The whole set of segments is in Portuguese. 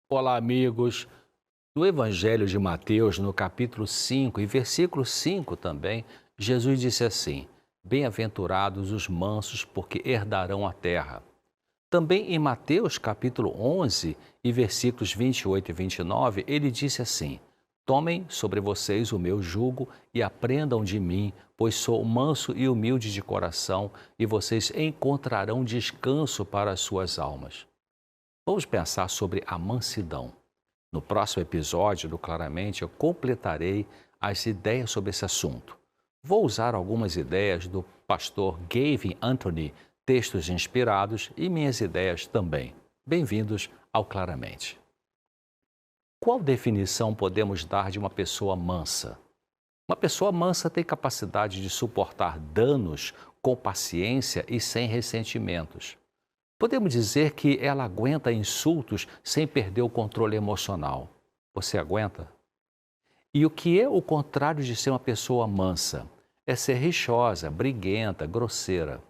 Olá, amigos. No Evangelho de Mateus, no capítulo 5 e versículo 5 também, Jesus disse assim: Bem-aventurados os mansos, porque herdarão a terra. Também em Mateus, capítulo 11 e versículos 28 e 29, ele disse assim: Tomem sobre vocês o meu jugo e aprendam de mim, pois sou manso e humilde de coração, e vocês encontrarão descanso para as suas almas. Vamos pensar sobre a mansidão. No próximo episódio do Claramente, eu completarei as ideias sobre esse assunto. Vou usar algumas ideias do pastor Gavin Anthony, textos inspirados e minhas ideias também. Bem-vindos ao Claramente. Qual definição podemos dar de uma pessoa mansa? Uma pessoa mansa tem capacidade de suportar danos com paciência e sem ressentimentos. Podemos dizer que ela aguenta insultos sem perder o controle emocional. Você aguenta? E o que é o contrário de ser uma pessoa mansa? É ser rixosa, briguenta, grosseira.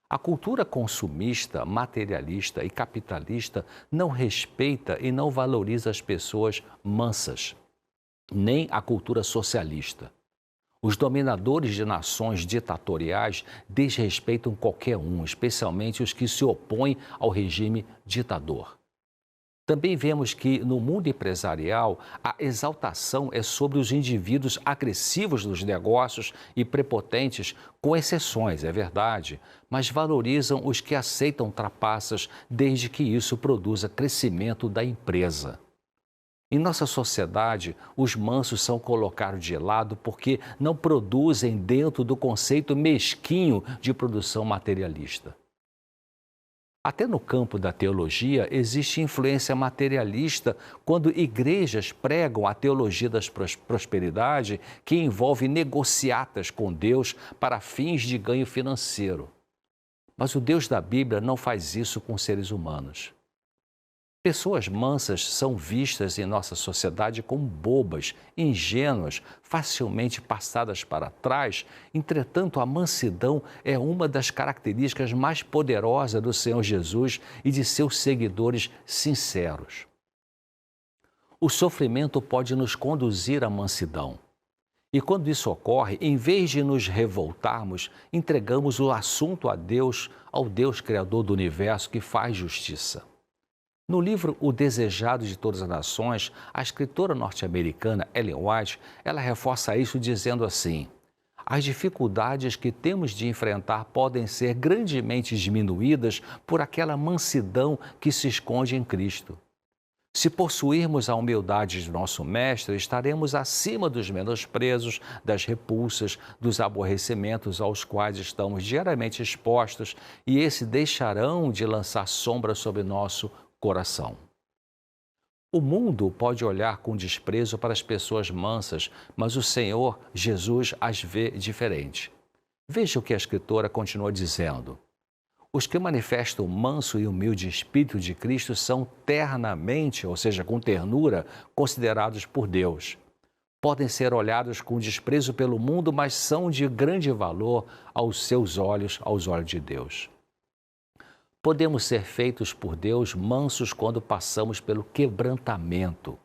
A cultura consumista, materialista e capitalista não respeita e não valoriza as pessoas mansas, nem a cultura socialista. Os dominadores de nações ditatoriais desrespeitam qualquer um, especialmente os que se opõem ao regime ditador. Também vemos que, no mundo empresarial, a exaltação é sobre os indivíduos agressivos dos negócios e prepotentes, com exceções, é verdade, mas valorizam os que aceitam trapaças desde que isso produza crescimento da empresa. Em nossa sociedade, os mansos são colocados de lado porque não produzem dentro do conceito mesquinho de produção materialista. Até no campo da teologia, existe influência materialista quando igrejas pregam a teologia da prosperidade que envolve negociatas com Deus para fins de ganho financeiro. Mas o Deus da Bíblia não faz isso com seres humanos. Pessoas mansas são vistas em nossa sociedade como bobas, ingênuas, facilmente passadas para trás. Entretanto, a mansidão é uma das características mais poderosas do Senhor Jesus e de seus seguidores sinceros. O sofrimento pode nos conduzir à mansidão. E quando isso ocorre, em vez de nos revoltarmos, entregamos o assunto a Deus, ao Deus Criador do universo que faz justiça. No livro O Desejado de Todas as Nações, a escritora norte-americana Ellen White, ela reforça isso dizendo assim: as dificuldades que temos de enfrentar podem ser grandemente diminuídas por aquela mansidão que se esconde em Cristo. Se possuirmos a humildade de nosso Mestre, estaremos acima dos menosprezos, das repulsas, dos aborrecimentos aos quais estamos diariamente expostos, e esses deixarão de lançar sombra sobre nosso coração. O mundo pode olhar com desprezo para as pessoas mansas, mas o Senhor Jesus as vê diferente. Veja o que a escritora continua dizendo: os que manifestam o manso e humilde espírito de Cristo são ternamente, ou seja, com ternura, considerados por Deus. Podem ser olhados com desprezo pelo mundo, mas são de grande valor aos seus olhos, aos olhos de Deus. Podemos ser feitos por Deus mansos quando passamos pelo quebrantamento.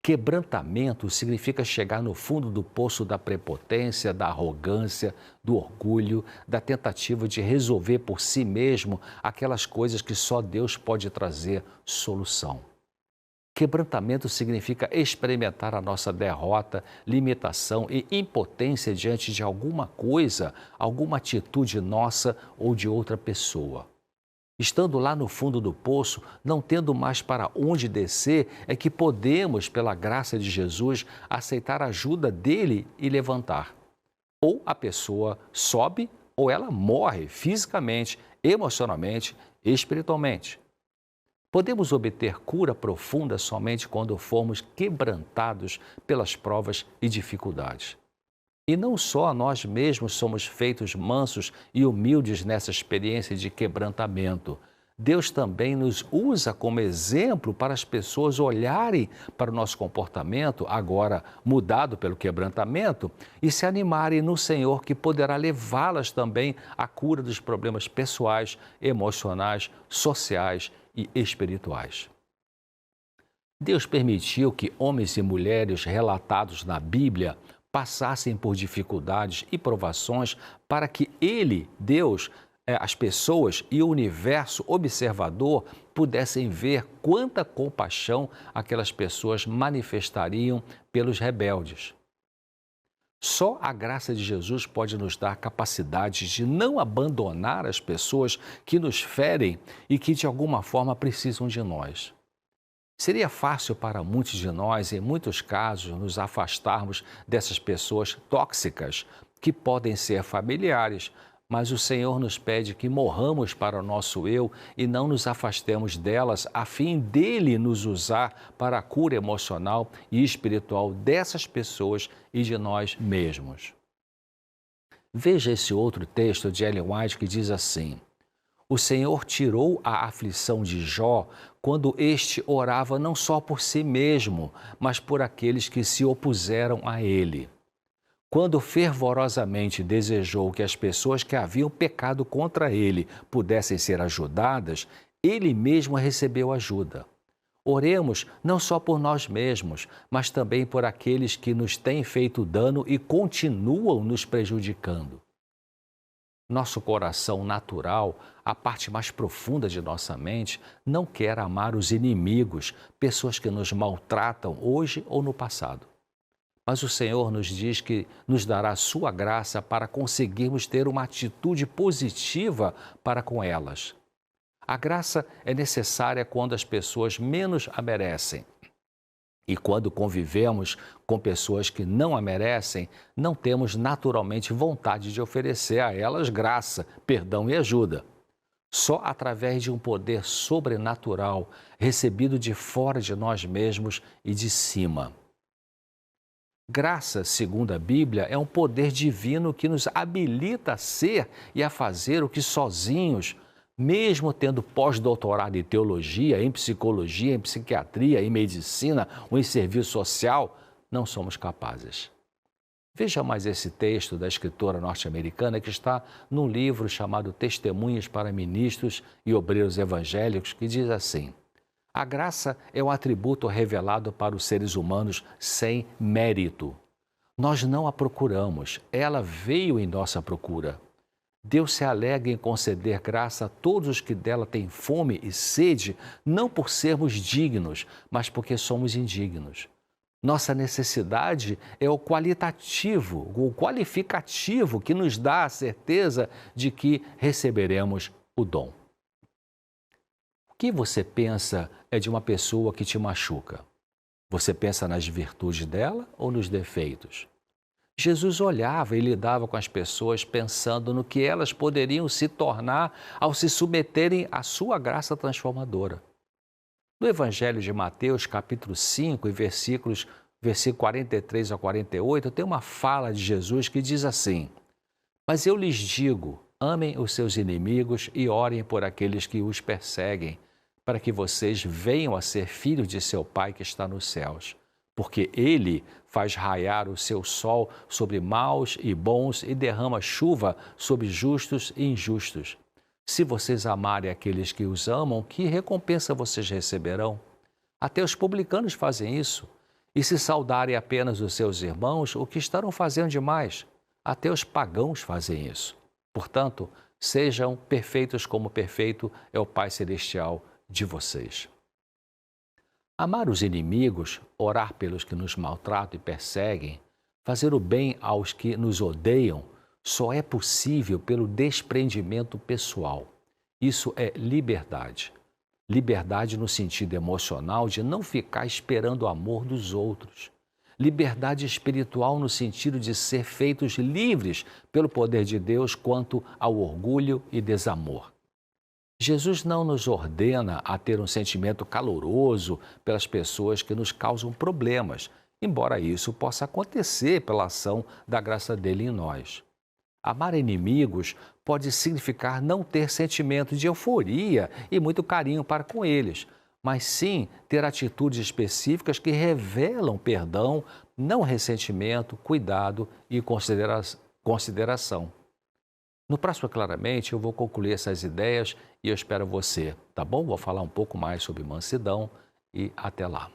Quebrantamento significa chegar no fundo do poço da prepotência, da arrogância, do orgulho, da tentativa de resolver por si mesmo aquelas coisas que só Deus pode trazer solução. Quebrantamento significa experimentar a nossa derrota, limitação e impotência diante de alguma coisa, alguma atitude nossa ou de outra pessoa. Estando lá no fundo do poço, não tendo mais para onde descer, é que podemos, pela graça de Jesus, aceitar a ajuda dele e levantar. Ou a pessoa sobe ou ela morre fisicamente, emocionalmente, espiritualmente. Podemos obter cura profunda somente quando formos quebrantados pelas provas e dificuldades. E não só nós mesmos somos feitos mansos e humildes nessa experiência de quebrantamento. Deus também nos usa como exemplo para as pessoas olharem para o nosso comportamento, agora mudado pelo quebrantamento, e se animarem no Senhor, que poderá levá-las também à cura dos problemas pessoais, emocionais, sociais e espirituais. Deus permitiu que homens e mulheres relatados na Bíblia passassem por dificuldades e provações para que Ele, Deus, as pessoas e o universo observador pudessem ver quanta compaixão aquelas pessoas manifestariam pelos rebeldes. Só a graça de Jesus pode nos dar capacidade de não abandonar as pessoas que nos ferem e que de alguma forma precisam de nós. Seria fácil para muitos de nós, em muitos casos, nos afastarmos dessas pessoas tóxicas, que podem ser familiares, mas o Senhor nos pede que morramos para o nosso eu e não nos afastemos delas, a fim dele nos usar para a cura emocional e espiritual dessas pessoas e de nós mesmos. Veja esse outro texto de Ellen White que diz assim: o Senhor tirou a aflição de Jó quando este orava não só por si mesmo, mas por aqueles que se opuseram a ele. Quando fervorosamente desejou que as pessoas que haviam pecado contra ele pudessem ser ajudadas, ele mesmo recebeu ajuda. Oremos não só por nós mesmos, mas também por aqueles que nos têm feito dano e continuam nos prejudicando. Nosso coração natural, a parte mais profunda de nossa mente, não quer amar os inimigos, pessoas que nos maltratam hoje ou no passado. Mas o Senhor nos diz que nos dará a sua graça para conseguirmos ter uma atitude positiva para com elas. A graça é necessária quando as pessoas menos a merecem. E quando convivemos com pessoas que não a merecem, não temos naturalmente vontade de oferecer a elas graça, perdão e ajuda. Só através de um poder sobrenatural, recebido de fora de nós mesmos e de cima. Graça, segundo a Bíblia, é um poder divino que nos habilita a ser e a fazer o que sozinhos, mesmo tendo pós-doutorado em teologia, em psicologia, em psiquiatria, em medicina ou em serviço social, não somos capazes. Veja mais esse texto da escritora norte-americana que está num livro chamado Testemunhos para Ministros e Obreiros Evangélicos, que diz assim: a graça é um atributo revelado para os seres humanos sem mérito. Nós não a procuramos, ela veio em nossa procura. Deus se alegra em conceder graça a todos os que dela têm fome e sede, não por sermos dignos, mas porque somos indignos. Nossa necessidade é o qualitativo, o qualificativo que nos dá a certeza de que receberemos o dom. O que você pensa é de uma pessoa que te machuca? Você pensa nas virtudes dela ou nos defeitos? Jesus olhava e lidava com as pessoas pensando no que elas poderiam se tornar ao se submeterem à sua graça transformadora. No Evangelho de Mateus, capítulo 5, versículo 43 a 48, tem uma fala de Jesus que diz assim: mas eu lhes digo, amem os seus inimigos e orem por aqueles que os perseguem, para que vocês venham a ser filhos de seu Pai que está nos céus. Porque Ele faz raiar o seu sol sobre maus e bons e derrama chuva sobre justos e injustos. Se vocês amarem aqueles que os amam, que recompensa vocês receberão? Até os publicanos fazem isso. E se saudarem apenas os seus irmãos, o que estarão fazendo demais? Até os pagãos fazem isso. Portanto, sejam perfeitos como perfeito é o Pai Celestial de vocês. Amar os inimigos, orar pelos que nos maltratam e perseguem, fazer o bem aos que nos odeiam, só é possível pelo desprendimento pessoal. Isso é liberdade. Liberdade no sentido emocional de não ficar esperando o amor dos outros. Liberdade espiritual no sentido de ser feitos livres pelo poder de Deus quanto ao orgulho e desamor. Jesus não nos ordena a ter um sentimento caloroso pelas pessoas que nos causam problemas, embora isso possa acontecer pela ação da graça dele em nós. Amar inimigos pode significar não ter sentimento de euforia e muito carinho para com eles, mas sim ter atitudes específicas que revelam perdão, não ressentimento, cuidado e consideração. No próximo Claramente, eu vou concluir essas ideias e eu espero você, tá bom? Vou falar um pouco mais sobre mansidão e até lá.